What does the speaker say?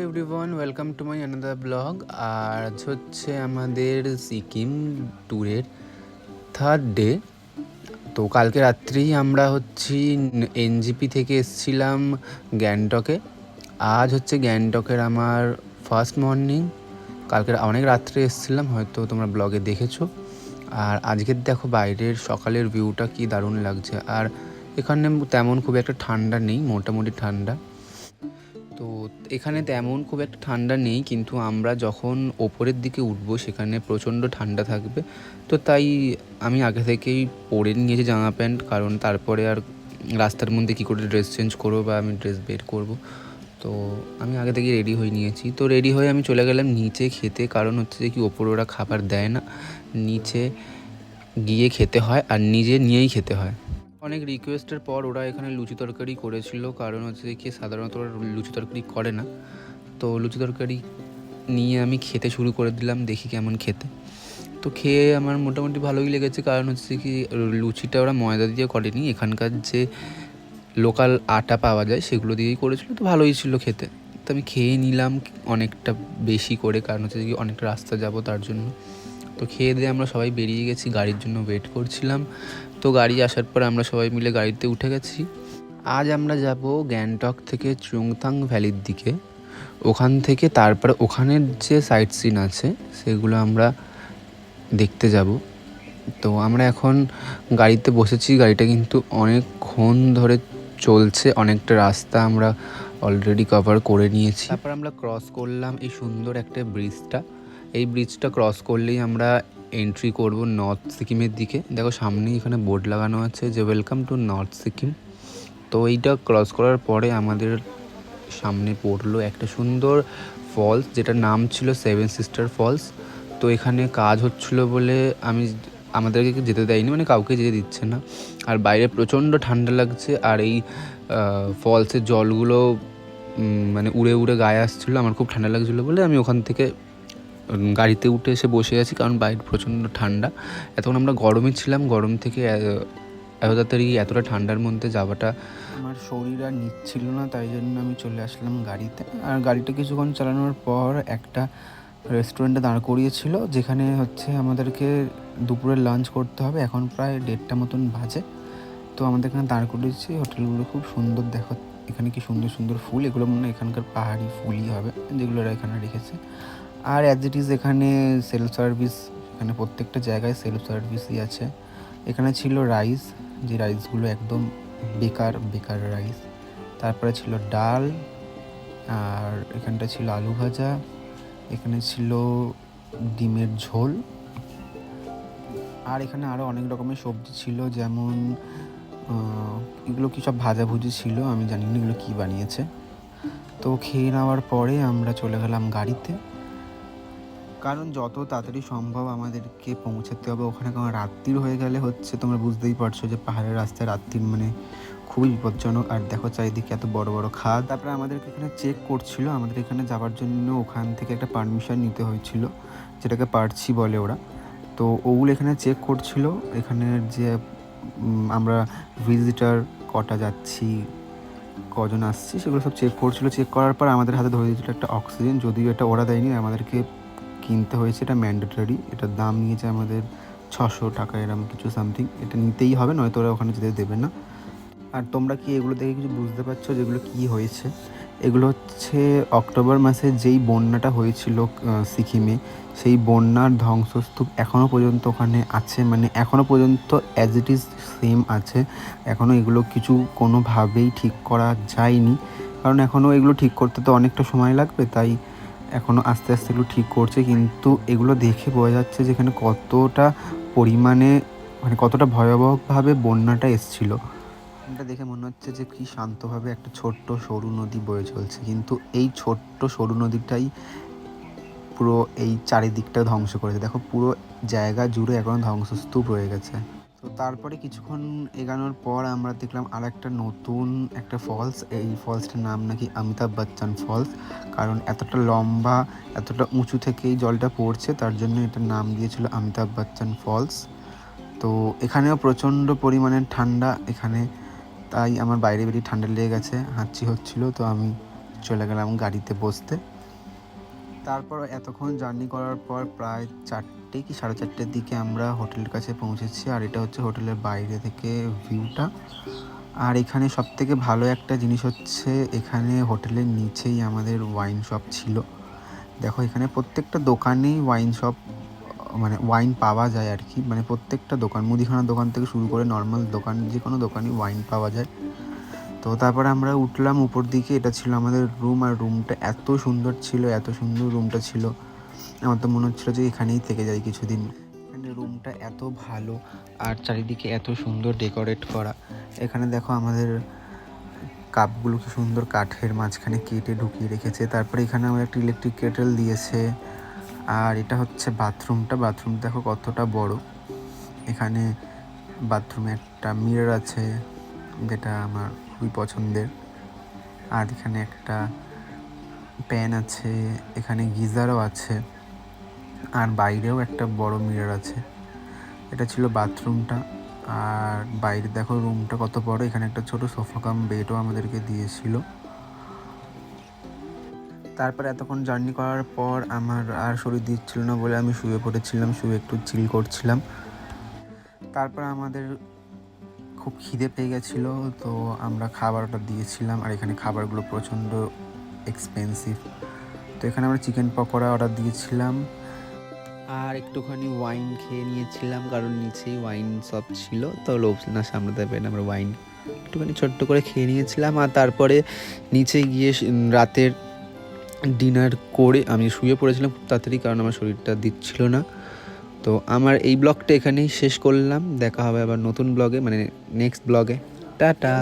Everyone, welcome to my another blog. আর আজ হচ্ছে আমাদের সিকিম ট্যুরের থার্ড ডে। তো কালকে রাত্রেই আমরা হচ্ছি এনজিপি থেকে এসছিলাম গ্যাংটকে। আজ হচ্ছে গ্যাংটকের আমার ফার্স্ট মর্নিং। কালকে অনেক রাত্রে এসছিলাম, হয়তো তোমরা ব্লগে দেখেছো। আর আজকের দেখো বাইরের সকালের ভিউটা কি দারুণ লাগছে। আর এখানে তেমন খুব একটা ঠান্ডা নেই, মোটামুটি ঠান্ডা। তো এখানে তেমন খুব একটা ঠান্ডা নেই, কিন্তু আমরা যখন ওপরের দিকে উঠবো সেখানে প্রচণ্ড ঠান্ডা থাকবে। তো তাই আমি আগে থেকেই পরে নিয়েছি জামা প্যান্ট, কারণ তারপরে আর রাস্তার মধ্যে কী করে ড্রেস চেঞ্জ করবো বা আমি ড্রেস বের করব। তো আমি আগে থেকেই রেডি হয়ে নিয়েছি। তো রেডি হয়ে আমি চলে গেলাম নিচে খেতে, কারণ হচ্ছে যে কি ওপরে ওরা খাবার দেয় না, নিচে গিয়ে খেতে হয় আর নিজে নিয়েই খেতে হয়। অনেক রিকোয়েস্টের পর ওরা এখানে লুচি তরকারি করেছিল, কারণ হচ্ছে কি সাধারণত ওরা লুচি তরকারি করে না। তো লুচি তরকারি নিয়ে আমি খেতে শুরু করে দিলাম, দেখি কেমন খেতে। তো খেয়ে আমার মোটামুটি ভালোই লেগেছে, কারণ হচ্ছে কি লুচিটা ওরা ময়দা দিয়ে করেনি, এখানকার যে লোকাল আটা পাওয়া যায় সেগুলো দিয়েই করেছিল। তো ভালোই ছিল খেতে। তো আমি খেয়ে নিলাম অনেকটা বেশি করে, কারণ হচ্ছে কি অনেকটা রাস্তা যাব তার জন্য। তো খেয়ে দিয়ে আমরা সবাই বেরিয়ে গেছি, গাড়ির জন্য ওয়েট করছিলাম। তো গাড়ি আসার পর আমরা সবাই মিলে গাড়িতে উঠে গেছি। আজ আমরা যাব গ্যাংটক থেকে চুংথাং ভ্যালির দিকে। ওখান থেকে তারপরে ওখানের যে সাইট সিন আছে সেগুলো আমরা দেখতে যাব। তো আমরা এখন গাড়িতে বসেছি, গাড়িটা কিন্তু অনেকক্ষণ ধরে চলছে, অনেকটা রাস্তা আমরা অলরেডি কভার করে নিয়েছি। তারপর আমরা ক্রস করলাম এই সুন্দর একটা ব্রিজটা। এই ব্রিজটা ক্রস করলেই আমরা এন্ট্রি করব নর্থ সিকিমের দিকে। দেখো সামনেই এখানে বোর্ড লাগানো আছে যে ওয়েলকাম টু নর্থ সিকিম। তো এইটা ক্রস করার পরে আমাদের সামনে পড়লো একটা সুন্দর ফলস, যেটার নাম ছিল সেভেন সিস্টার ফলস। তো এখানে কাজ হচ্ছিলো বলে আমাদেরকে যেতে দেয়নি, মানে কাউকে যেতে দিচ্ছে না। আর বাইরে প্রচণ্ড ঠান্ডা লাগছে, আর এই ফলসের জলগুলো মানে উড়ে উড়ে গায়ে আসছিলো। আমার খুব ঠান্ডা লাগছিলো বলে আমি ওখান থেকে গাড়িতে উঠে এসে বসে আছি, কারণ বাইরে প্রচণ্ড ঠান্ডা। এতক্ষণ আমরা গরমে ছিলাম, গরম থেকে এত তাড়াতাড়ি এতটা ঠান্ডার মধ্যে যাওয়াটা আমার শরীর আর নিচ্ছিল না, তাই জন্য আমি চলে আসলাম গাড়িতে। আর গাড়িটা কিছুক্ষণ চালানোর পর একটা রেস্টুরেন্টে দাঁড় করিয়েছিল, যেখানে হচ্ছে আমাদেরকে দুপুরের লাঞ্চ করতে হবে। এখন প্রায় 1:30 মতন বাজে। তো আমাদের এখানে দাঁড় করিয়েছি। হোটেলগুলো খুব সুন্দর, দেখো এখানে কি সুন্দর সুন্দর ফুল, এগুলো মনে হয় এখানকার পাহাড়ি ফুলই হবে যেগুলো এরা এখানে রেখেছে। আর অ্যাজ ইট ইজ এখানে সেলফ সার্ভিস, এখানে প্রত্যেকটা জায়গায় সেলফ সার্ভিসই আছে। এখানে ছিল রাইস, যে রাইসগুলো একদম বেকার বেকার রাইস। তারপরে ছিল ডাল, আর এখানটা ছিল আলু ভাজা, এখানে ছিল ডিমের ঝোল, আর এখানে আরও অনেক রকমের সবজি ছিল, যেমন এগুলো কী সব ভাজাভুজি ছিল, আমি জানি না এগুলো কী বানিয়েছে। তো খেয়ে নেওয়ার পরে আমরা চলে গেলাম গাড়িতে, কারণ যত তাড়াতাড়ি সম্ভব আমাদেরকে পৌঁছাতে হবে ওখানে। কারণ রাত্রির হয়ে গেলে হচ্ছে, তোমরা বুঝতেই পারছো যে পাহাড়ের রাস্তায় রাত্রির মানে খুবই বিপজ্জনক। আর দেখো চারিদিকে এত বড় বড় খাদ। তারপরে আমাদেরকে এখানে চেক করছিল, আমাদের এখানে যাওয়ার জন্য ওখান থেকে একটা পারমিশন নিতে হয়েছিল, যেটাকে পারছি বলে ওরা। তো ওগুলো এখানে চেক করছিল, এখানের যে আমরা ভিজিটার কটা যাচ্ছি, কজন আসছি, সেগুলো সব চেক করছিল। চেক করার পর আমাদের হাতে ধরে দিয়েছিল একটা অক্সিজেন, যদিও এটা ওরা দেয়নি, আমাদেরকে কিনতে হয়েছে। এটা ম্যান্ডেটরি, এটার দাম নিয়েছে আমাদের 600 টাকা এরকম কিছু সামথিং। এটা নিতেই হবে, নয়তো ওরা ওখানে যেতে দেবে না। আর তোমরা কি এগুলো দেখে কিছু বুঝতে পারছো যেগুলো কী হয়েছে? এগুলো হচ্ছে অক্টোবর মাসে যেই বন্যাটা হয়েছিল সিকিমে, সেই বন্যার ধ্বংসস্তূপ এখনও পর্যন্ত ওখানে আছে, মানে এখনও পর্যন্ত অ্যাজ ইট ইজ সেম আছে। এখনও এগুলো কিছু কোনোভাবেই ঠিক করা যায়নি, কারণ এখনও এগুলো ঠিক করতে তো অনেকটা সময় লাগবে, তাই এখনও আস্তে আস্তে এগুলো ঠিক করছে। কিন্তু এগুলো দেখে বোঝা যাচ্ছে যে এখানে কতটা পরিমাণে, মানে কতটা ভয়াবহভাবে বন্যাটা এসেছিলো। এটা দেখে মনে হচ্ছে যে কি শান্তভাবে একটা ছোট্ট সরু নদী বয়ে চলছে, কিন্তু এই ছোট্ট সরু নদীটাই পুরো এই চারিদিকটা ধ্বংস করেছে। দেখো পুরো জায়গা জুড়ে এখন ধ্বংসস্তূপ রয়ে গেছে। তো তারপরে কিছুক্ষণ এগানোর পর আমরা দেখলাম আর একটা নতুন একটা ফলস। এই ফলসটার নাম নাকি অমিতাভ বচ্চন ফলস, কারণ এতটা লম্বা, এতটা উঁচু থেকে এই জলটা পড়ছে, তার জন্য এটার নাম দিয়েছিল অমিতাভ বচ্চন ফলস। তো এখানেও প্রচণ্ড পরিমাণে ঠান্ডা এখানে, তাই আমার বাইরে বেরিয়ে ঠান্ডা লেগে গেছে, হাঁচি হচ্ছিলো। তো আমি চলে গেলাম গাড়িতে বসতে। তারপর এতক্ষণ জার্নি করার পর প্রায় 4টে কি 4:30-র দিকে আমরা হোটেলের কাছে পৌঁছেছি। আর এটা হচ্ছে হোটেলের বাইরে থেকে ভিউটা। আর এখানে সবথেকে ভালো একটা জিনিস হচ্ছে এখানে হোটেলের নিচেই আমাদের ওয়াইন শপ ছিল। দেখো এখানে প্রত্যেকটা দোকানেই ওয়াইন শপ, মানে ওয়াইন পাওয়া যায় আর কি। মানে প্রত্যেকটা দোকান, মুদিখানার দোকান থেকে শুরু করে নর্মাল দোকান, যে কোনো দোকানই ওয়াইন পাওয়া যায়। তো তারপরে আমরা উঠলাম উপর দিকে। এটা ছিল আমাদের রুম। আর রুমটা এত সুন্দর ছিল, এত সুন্দর রুমটা ছিল, আমার তো মনে হচ্ছিলো যে এখানেই থেকে যাই কিছুদিন। এখানে রুমটা এত ভালো আর চারিদিকে এত সুন্দর ডেকোরেট করা। এখানে দেখো আমাদের কাপগুলো কি সুন্দর কাঠের মাঝখানে কেটে ঢুকিয়ে রেখেছে। তারপরে এখানে আমার একটা ইলেকট্রিক কেটেল দিয়েছে। আর এটা হচ্ছে বাথরুমটা দেখো কতটা বড়। এখানে বাথরুমে একটা মিরর আছে, যেটা আমার খুবই পছন্দের। আর এখানে একটা প্যান আছে, এখানে গিজারও আছে, আর বাইরেও একটা বড় মিরর আছে। এটা ছিল বাথরুমটা। আর বাইরে দেখো রুমটা কত বড়। এখানে একটা ছোট সোফা কাম বেডও আমাদেরকে দিয়েছিল। তারপর এতক্ষণ জার্নি করার পর আমার আর শরীর দিচ্ছিল না বলে আমি শুয়ে পড়েছিলাম, শুয়ে একটু চিল করছিলাম। তারপর আমাদের খুব খিদে পেয়ে গেছিলো, তো আমরা খাবার অর্ডার দিয়েছিলাম। আর এখানে খাবারগুলো প্রচণ্ড এক্সপেন্সিভ। তো এখানে আমরা চিকেন পকোড়া অর্ডার দিয়েছিলাম আর একটুখানি ওয়াইন খেয়ে নিয়েছিলাম, কারণ নিচেই ওয়াইন শপ ছিল। তো লোভ না সামলাতে পেরে আমরা ওয়াইন একটুখানি ছোট্ট করে খেয়ে নিয়েছিলাম। আর তারপরে নিচে গিয়ে রাতের ডিনার করে আমি শুয়ে পড়েছিলাম খুব তাড়াতাড়ি, কারণ আমার শরীরটা দিচ্ছিল না। তো আমার এই ব্লগটা এখানেই শেষ করলাম। দেখা হবে আবার নতুন ব্লগে, মানে নেক্সট ব্লগে। টাটা।